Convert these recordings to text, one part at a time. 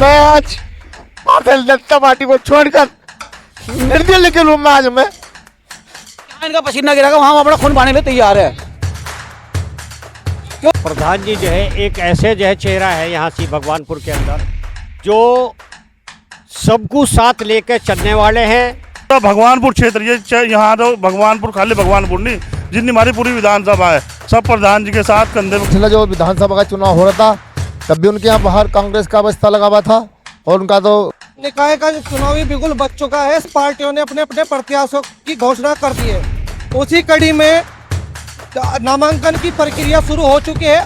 मैं आज भारतीय जनता पार्टी को छोड़कर निर्दलीय लेके लूंगा। आज मैं इनका पसीना गिरेगा वहां अपना खून पाने में तैयार है। प्रधान जी जो है एक ऐसे जो है चेहरा है यहाँ से भगवानपुर के अंदर जो सबको साथ लेकर चलने वाले हैं। तो भगवानपुर क्षेत्र ये यहाँ तो भगवानपुर खाली भगवानपुर नहीं, जितनी हमारी पूरी विधानसभा है सब प्रधान जी के साथ कंधे में। पिछला जो विधानसभा का चुनाव हो रहा था तब भी उनके यहाँ बाहर कांग्रेस का बस्ता लगा हुआ था और उनका तो निकाय का चुनाव भी बिल्कुल बच चुका है। पार्टियों ने अपने अपने प्रत्याशियों की घोषणा कर दी है। उसी कड़ी में नामांकन की प्रक्रिया शुरू हो चुकी है।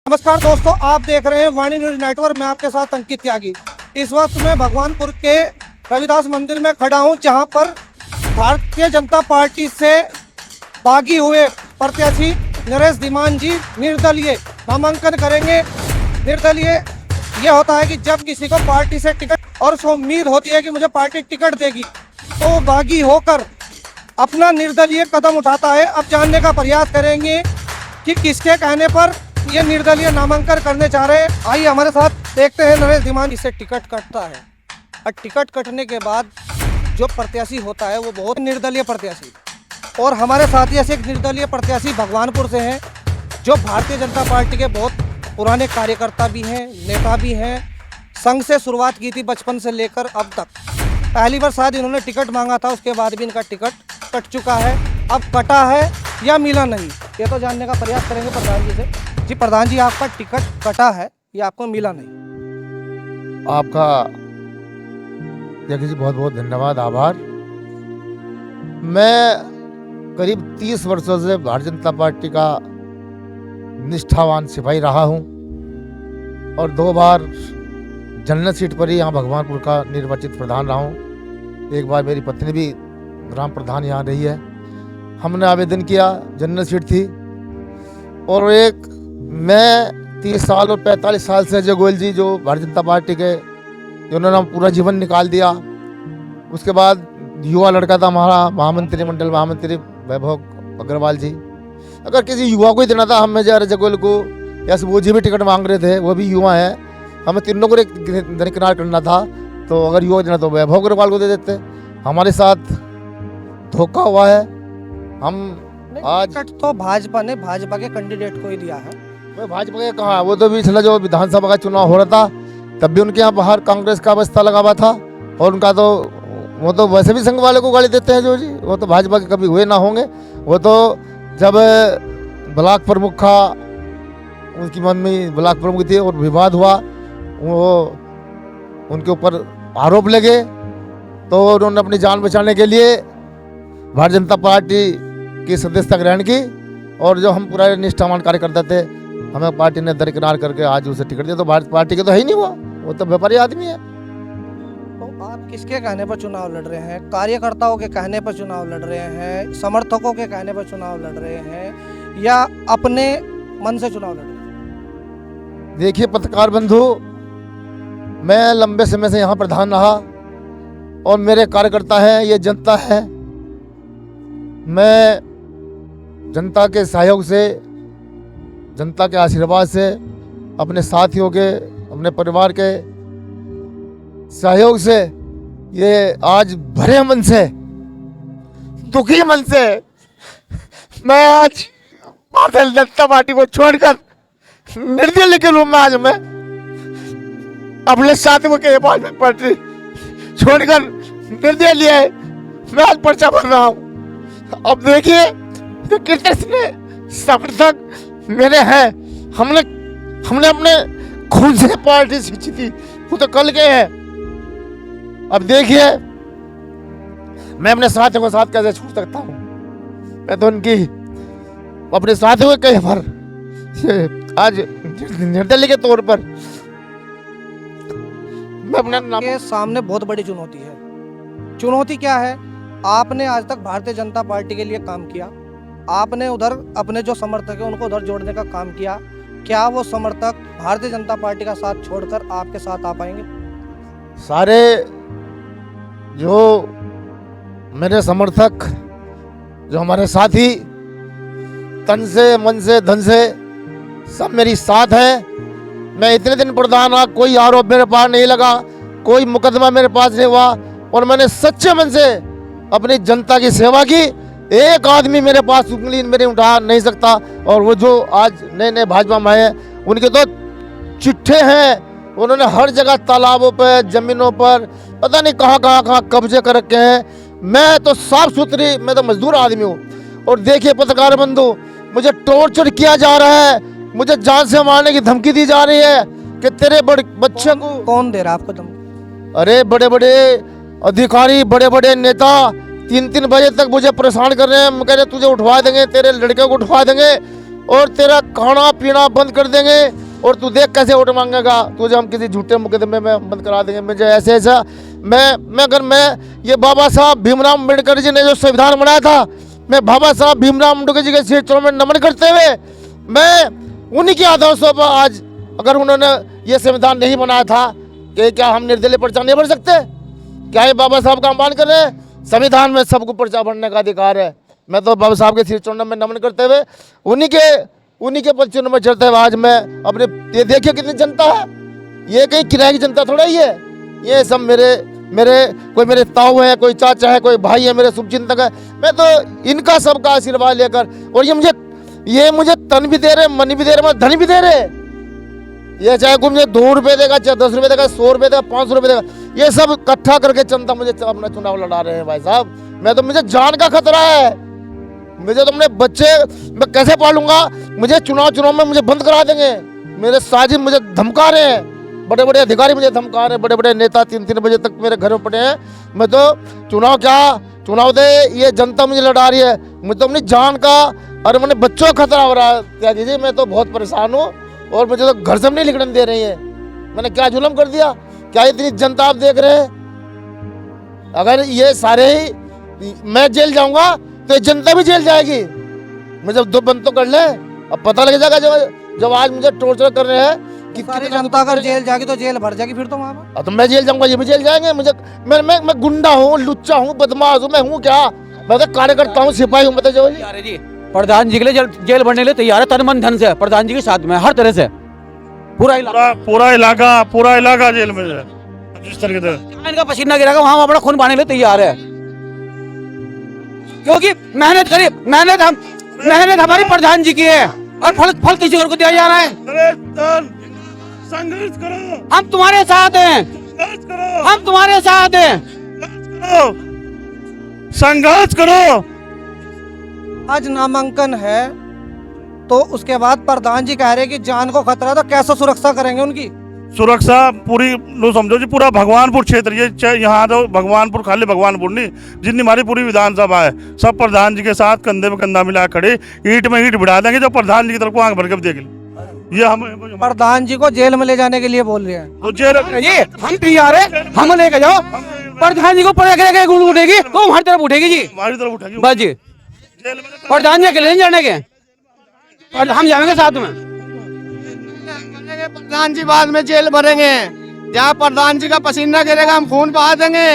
नमस्कार दोस्तों, आप देख रहे हैं वाणी न्यूज नेटवर्क में आपके साथ अंकित त्यागी। इस वक्त मैं भगवानपुर के रविदास मंदिर में खड़ा हूं, जहां पर भारतीय जनता पार्टी से बागी हुए प्रत्याशी नरेश धीमान जी निर्दलीय नामांकन करेंगे। निर्दलीय ये होता है कि जब किसी को पार्टी से टिकट और उसको उम्मीद होती है कि मुझे पार्टी टिकट देगी तो बागी होकर अपना निर्दलीय कदम उठाता है। अब जानने का प्रयास करेंगे कि किसके कहने पर ये निर्दलीय नामांकन करने जा रहे हैं। आइए हमारे साथ देखते हैं नरेश धीमान इससे टिकट कटता है और टिकट कटने के बाद जो प्रत्याशी होता है वो बहुत निर्दलीय प्रत्याशी, और हमारे साथ ही ऐसे एक निर्दलीय प्रत्याशी भगवानपुर से हैं जो भारतीय जनता पार्टी के बहुत पुराने कार्यकर्ता भी हैं, नेता भी हैं। संघ से शुरुआत की थी बचपन से लेकर अब तक। पहली बार शायद इन्होंने टिकट मांगा था, उसके बाद भी इनका टिकट कट चुका है। अब कटा है या मिला नहीं, ये तो जानने का प्रयास करेंगे प्रधान जी से। जी प्रधान जी, आपका टिकट कटा है या आपको मिला नहीं? आपका जी बहुत बहुत धन्यवाद, आभार। मैं करीब 30 वर्षों से भारतीय जनता पार्टी का निष्ठावान सिपाही रहा हूं और 2 बार जनरल सीट पर ही यहाँ भगवानपुर का निर्वाचित प्रधान रहा हूं। एक बार मेरी पत्नी भी ग्राम प्रधान यहाँ रही है। हमने आवेदन किया, जनरल सीट थी। और एक मैं 30 साल और 45 साल से अजय गोयल जी जो भारतीय जनता पार्टी के, उन्होंने पूरा जीवन निकाल दिया। उसके बाद युवा लड़का था हमारा महामंत्री, मंडल महामंत्री वैभव अग्रवाल जी। अगर किसी युवा को ही देना था, हम में अजय गोयल को या वो जी भी टिकट मांग रहे थे, वो भी युवा है, हमें तीनों को दरकिनार करना था, तो अगर युवा देना तो वैभव अग्रवाल को दे देते। हमारे साथ धोखा हुआ है। हम आज टिकट तो भाजपा ने भाजपा के कैंडिडेट को ही दिया है। मैं भाजपा के कहा, वो तो पिछला जो विधानसभा का चुनाव हो रहा था तब भी उनके यहाँ बाहर कांग्रेस का बस्ता लगा हुआ था और उनका तो वो तो वैसे भी संघ वाले को गाली देते हैं जो जी, वो तो भाजपा के कभी हुए ना होंगे। वो तो जब ब्लॉक प्रमुख का, उनकी मम्मी ब्लॉक प्रमुख थी और विवाद हुआ, वो उनके ऊपर आरोप लगे तो उन्होंने अपनी जान बचाने के लिए भारतीय जनता पार्टी की सदस्यता ग्रहण की। और जो हम पूरा निष्ठावान कार्यकर्ता थे, हमें पार्टी ने दरकिनार करके आज उसे टिकट दिया। तो भारत पार्टी के तो है ही नहीं, वो तो व्यापारी आदमी है। तो आप किसके कहने पर चुनाव लड़ रहे हैं? कार्यकर्ताओं के कहने पर चुनाव लड़ रहे हैं, समर्थकों के कहने पर चुनाव लड़ रहे हैं, या अपने मन से चुनाव लड़ रहे हैं? देखिए पत्रकार बंधु, मैं लंबे समय से यहाँ प्रधान रहा और मेरे कार्यकर्ता हैं, ये जनता है। मैं जनता के सहयोग से, जनता के आशीर्वाद से, अपने साथियों के, अपने परिवार के सहयोग से ये आज भरे मन से, दुखी मन से मैं आज भारतीय जनता पार्टी को छोड़कर निर्दलीय लेके लूंगा। आज मैं अपने साथियों के पार्टी छोड़कर निर्दलीय लिए मैं आज पर्चा भर रहा हूँ। अब देखिए कितने समर्थक मेरे हैं। हमने अपने खून से पार्टी जीती थी, वो तो कल के हैं। अब देखिए मैं अपने साथियों को साथ कैसे छूट सकता हूँ? मैं तो उनकी अपने साथियों के कहे पर आज निर्दलीय के तौर पर मैं अपने नाम के सामने बहुत बड़ी चुनौती है। चुनौती क्या है? आपने आज तक भारतीय जनता पार्टी के लिए काम किया, आपने उधर अपने जो समर्थक है उनको उधर जोड़ने का काम किया। क्या वो समर्थक भारतीय जनता पार्टी का साथ छोड़कर आपके साथ आ पाएंगे? सारे जो मेरे समर्थक, जो हमारे साथी, तन से मन से धन से सब मेरी साथ है। मैं इतने दिन प्रधान रहा, कोई आरोप मेरे पास नहीं लगा, कोई मुकदमा मेरे पास नहीं हुआ, और मैंने सच्चे मन से अपनी जनता की सेवा की। एक आदमी मेरे पास उंगली मेरी उठा नहीं सकता। और वो जो आज नए नए भाजपा में आए हैं, उनके तो चिट्ठे हैं, उन्होंने हर जगह तालाबों पर, जमीनों पर, पता नहीं कहाँ कब्जे कर रखे हैं। मैं तो साफ सुथरी, मैं तो मजदूर आदमी हूँ। और देखिए पत्रकार बंधु, मुझे टॉर्चर किया जा रहा है, मुझे जान से मारने की धमकी दी जा रही है कि तेरे बड़े बच्चे को। कौन दे रहा है आपको धमकी? अरे बड़े बड़े अधिकारी, बड़े बड़े नेता 3-3 बजे तक मुझे परेशान कर रहे हैं। कह रहे तुझे उठवा देंगे, तेरे लड़के को उठवा देंगे और तेरा खाना पीना बंद कर देंगे, और तू देख कैसे वोट मांगेगा, तुझे हम किसी झूठे मुकदमे में बंद करा देंगे। मुझे ऐसे ऐसा मैं ये बाबा साहब भीमराव अम्बेडकर जी ने जो संविधान बनाया था, मैं बाबा साहब भीमराव अम्बेडकर जी के सिर चरणों में नमन करते हुए, मैं उन्हीं के आदर्शों पर आज, अगर उन्होंने ये संविधान नहीं बनाया था, कि क्या हम निर्दलीय पर्चा नहीं भर सकते? क्या ये बाबा साहब का अपमान कर रहे हैं? संविधान में सबको पर्चा भरने का अधिकार है। मैं तो बाबा साहब के सिर चरणों में नमन करते हुए उन्हीं के पद चिन्ह में चलते हुए आज मैं अपने, ये देखिए कितनी जनता है, ये कहीं किराए की जनता थोड़ा ही है। ये सब कोई मेरे ताऊ है, कोई चाचा है, कोई भाई है, मेरे शुभचिंतक है। मैं तो इनका सबका आशीर्वाद लेकर, और ये मुझे तन भी दे रहे, मन भी दे रहे, धन भी दे रहे। ये चाहे कोई मुझे 2 रुपये देगा, चाहे 10 रुपये देगा, 100 रुपये देगा, 500 रुपये देगा, ये सब इकट्ठा करके जनता मुझे अपना चुनाव लड़ा रहे हैं। भाई साहब, मैं तो, मुझे जान का खतरा है। मुझे तो अपने बच्चे मैं कैसे पालूंगा? मुझे चुनाव में मुझे बंद करा देंगे। मेरे साजिद मुझे धमका रहे हैं, बड़े बड़े अधिकारी मुझे धमका रहे हैं, बड़े बड़े नेता 3-3 बजे तक मेरे घर में पड़े हैं। मैं तो चुनाव दे, ये जनता मुझे लड़ा रही है। मुझे तो अपनी जान का और अपने बच्चों का खतरा हो रहा है। त्यागी जी, मैं तो बहुत परेशान हूँ, और मुझे तो घर से नहीं निकलने दे रही है। मैंने क्या जुल्म कर दिया? क्या इतनी जनता आप देख रहे हैं? अगर ये सारे ही मैं जेल जाऊंगा तो जनता भी जेल जाएगी। मुझे 2 बंद तो कर ले, अब पता लग जाएगा जब आज मुझे टॉर्चर कर रहे हैं कि सारी जनता अगर जेल जाएगी तो जेल भर जाएगी फिर तो वहाँ पर। तो मैं जेल जाऊंगा, ये भी जेल जाएंगे। मैं गुंडा हूँ, लुच्चा हूँ, बदमाश हूँ, मैं हूँ क्या? मैं तो कार्यकर्ता हूँ, सिपाही हूँ। मतलब जी प्रधान जी के लिए जेल भरने के लिए तैयार है, तन मन धन से, प्रधान जी के साथ में हर तरह से। पूरा इलाका जेल में है। जिस तरीके से इनका पसीना गिरेगा वहाँ अपना खून बहाने के लिए तैयार है, क्योंकि मेहनत हमारी प्रधान जी की है, और फल किसी और को दिया जा रहा है। संघर्ष करो, हम तुम्हारे साथ हैं, हम तुम्हारे साथ हैं। संघर्ष करो। आज नामांकन है तो उसके बाद प्रधान जी कह रहे हैं कि जान को खतरा, तो कैसे सुरक्षा करेंगे उनकी? सुरक्षा पूरी लो समझो जी, पूरा भगवानपुर क्षेत्र, ये यहाँ तो भगवानपुर, खाली भगवानपुर नहीं, जितनी हमारी पूरी विधानसभा है, सब प्रधान जी के साथ कंधे में कंधा मिला खड़े, ईंट में ईंट भिड़ा देंगे। जो प्रधान जी की तरफ को आंख भर के देख ले, ये हम प्रधान जी को जेल में ले जाने के लिए बोल रहे हैं। तो जेल ये हम तैयार है, हम लेके जाओ। प्रधान जी को उठेगी तो हमारी तरफ उठेगी जी, हमारी तरफ उठेगी बस जी। जेल में। प्रधान जी अकेले नहीं जाने के, और हम जाएंगे साथ में। प्रधान जी बाद में जेल भरेंगे, जहाँ प्रधान जी का पसीना गिरेगा हम खून बहा देंगे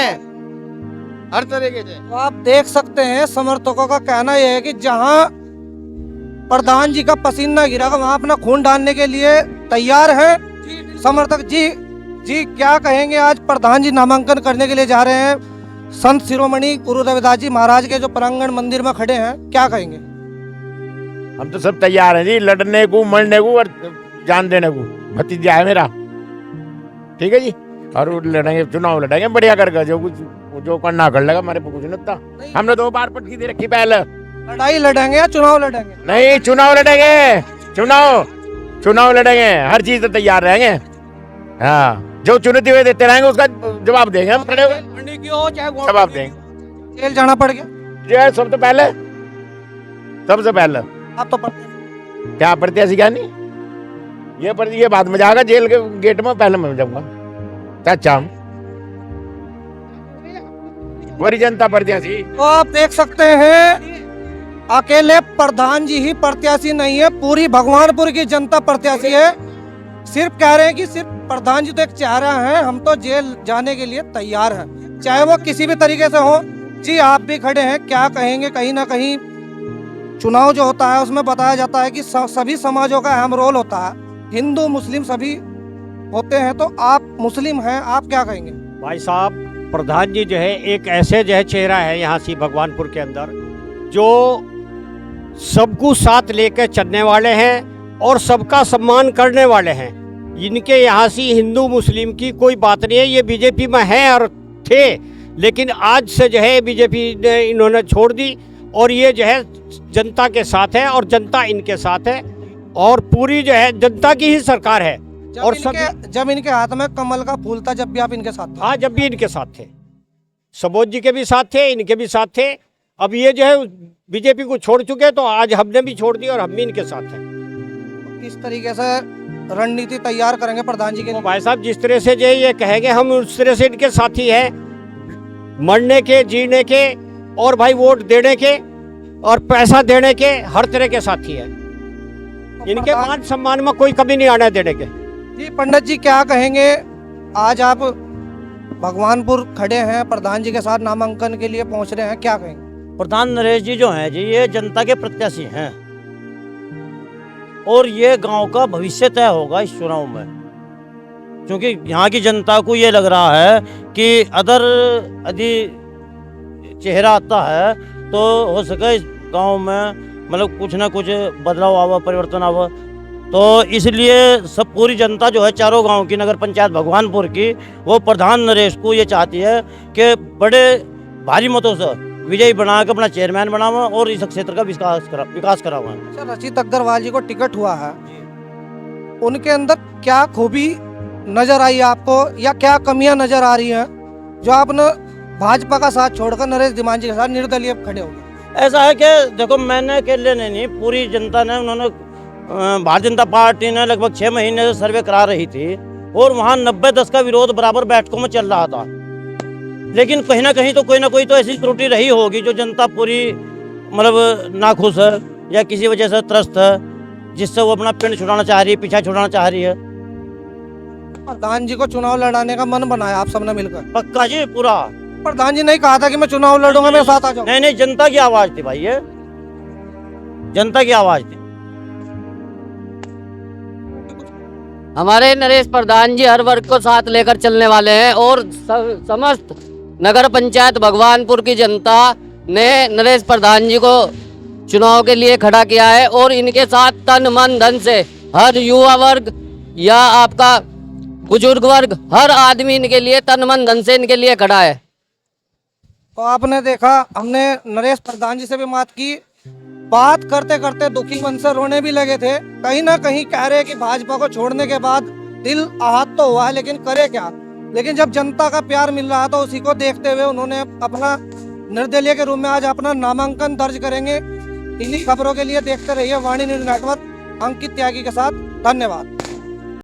हर तरीके से। तो आप देख सकते हैं समर्थकों का कहना यह है कि जहां प्रधान जी का पसीना गिरेगा वहां अपना खून डालने के लिए तैयार है समर्थक। जी क्या कहेंगे? आज प्रधान जी नामांकन करने के लिए जा रहे हैं, संत शिरोमणि गुरु रविदास जी महाराज के जो प्रांगण मंदिर में खड़े हैं, क्या कहेंगे? हम तो सब तैयार हैं जी, लड़ने को, मरने को और जान देने को। भतीजा है मेरा, ठीक है जी, और लड़ेंगे, चुनाव लड़ेंगे बढ़िया करके। जो करना कर लेगा, हमारे को कुछ नहीं होता। हमने 2 बार पटकी दे रखी पहले। लड़ाई लड़ेंगे या चुनाव लड़ेंगे? नहीं, चुनाव लड़ेंगे, चुनाव लड़ेंगे, हर चीज तो तैयार रहेंगे। हाँ, जो चुनौती हुए देते रहेंगे उसका जवाब देंगे हम, खड़े हुए जवाब देंगे। जेल जाना पड़ गया? जेल सबसे पहले। आप तो क्या प्रत्याशी क्या नहीं, ये बात में जाएगा जेल के गेट में, पहले मैं जाऊंगा चाचा, बड़ी जनता प्रत्याशी। तो आप देख सकते हैं अकेले प्रधान जी ही प्रत्याशी नहीं है, पूरी भगवानपुर की जनता प्रत्याशी है। सिर्फ कह रहे हैं कि सिर्फ प्रधान जी तो एक चेहरा है, हम तो जेल जाने के लिए तैयार हैं, चाहे वो किसी भी तरीके से हो, जी आप भी खड़े हैं, क्या कहेंगे? कहीं ना कहीं चुनाव जो होता है उसमें बताया जाता है कि सभी समाजों का अहम रोल होता है, हिंदू मुस्लिम सभी होते हैं, तो आप मुस्लिम हैं, आप क्या कहेंगे? भाई साहब, प्रधान जी जो है एक ऐसे जो है चेहरा है यहाँ सी भगवानपुर के अंदर जो सबको साथ लेकर चलने वाले हैं और सबका सम्मान करने वाले हैं। इनके यहाँ से हिंदू मुस्लिम की कोई बात नहीं है, ये बीजेपी में है और थे, लेकिन आज से जो है बीजेपी ने इन्होंने छोड़ दी और ये जो है जनता के साथ है और जनता इनके साथ है और पूरी जो है जनता की ही सरकार है। और जब इनके हाथ में कमल का फूल था, जब भी आप इनके साथ थे? हाँ, जब भी इनके साथ थे, सबोज जी के भी साथ थे, इनके भी साथ थे। अब ये जो है बीजेपी को छोड़ चुके, तो आज हमने भी छोड़ दी और हम भी इनके साथ हैं। किस तरीके से रणनीति तैयार करेंगे प्रधान जी के लिए? भाई साहब, जिस तरह से जो ये कहेंगे हम उस तरह से इनके साथी हैं, मरने के, जीने के और भाई वोट देने के और पैसा देने के, हर तरह के साथी हैं। इनके मान सम्मान में कोई कमी नहीं आने देने के। जी पंडित जी क्या कहेंगे? आज आप भगवानपुर खड़े हैं, प्रधान जी के साथ नामांकन के लिए पहुंच रहे हैं, क्या कहेंगे? प्रधान नरेश जी जो हैं जी, ये जनता के प्रत्याशी हैं और ये गांव का भविष्य तय होगा इस चुनाव में, क्योंकि यहाँ की जनता को ये लग रहा है कि अदर यदि चेहरा आता है तो हो सके इस गांव में मतलब कुछ ना कुछ बदलाव आवा, परिवर्तन आवा। तो इसलिए सब पूरी जनता जो है चारों गांव की, नगर पंचायत भगवानपुर की, वो प्रधान नरेश को ये चाहती है कि बड़े भारी मतों से विजयी बना के अपना चेयरमैन बनावा और इस क्षेत्र का विकास करावा। अच्छा, रचित अग्रवाल जी को टिकट हुआ है, उनके अंदर क्या खूबी नजर आई आपको या क्या कमियां नजर आ रही हैं जो आपने भाजपा का साथ छोड़कर नरेश धीमान जी के साथ निर्दलीय खड़े हो गए? ऐसा है कि देखो, मैंने अकेले नहीं, पूरी जनता ने, उन्होंने भारतीय जनता पार्टी ने लगभग 6 महीने से सर्वे करा रही थी और वहाँ 90-10 का विरोध बराबर बैठकों में चल रहा था, लेकिन कहीं ना कहीं तो कोई ना कोई तो ऐसी त्रुटि रही होगी जो जनता पूरी मतलब नाखुश है या किसी वजह से त्रस्त है, जिससे वो अपना पिंड छुड़ाना चाह रही है, पीछा छुड़ाना चाह रही है। प्रधान जी को चुनाव लड़ाने का मन बनाया आप सबने मिलकर? पक्का जी, पूरा। प्रधान जी नहीं कहा था कि मैं चुनाव लड़ूंगा, मेरे साथ आ जाओ? नहीं, जनता की आवाज थी भाई, ये जनता की आवाज थी। हमारे नरेश प्रधान जी हर वर्ग को साथ लेकर चलने वाले हैं और समस्त नगर पंचायत भगवानपुर की जनता ने नरेश प्रधान जी को चुनाव के लिए खड़ा किया है और इनके साथ तन मन धन से हर युवा वर्ग या आपका बुजुर्ग वर्ग, हर आदमी इनके लिए तन मन धन से इनके लिए खड़ा है। तो आपने देखा, हमने नरेश प्रधान जी से भी बात की, बात करते करते दुखी मन से रोने भी लगे थे। कहीं ना कहीं कह रहे कि भाजपा को छोड़ने के बाद दिल आहत तो हुआ है, लेकिन करे क्या? लेकिन जब जनता का प्यार मिल रहा था, उसी को देखते हुए उन्होंने अपना निर्दलीय के रूप में आज अपना नामांकन दर्ज करेंगे। इन्हीं खबरों के लिए देखते रहिए वाणी न्यूज नेटवर्क। अंकित त्यागी के साथ, धन्यवाद।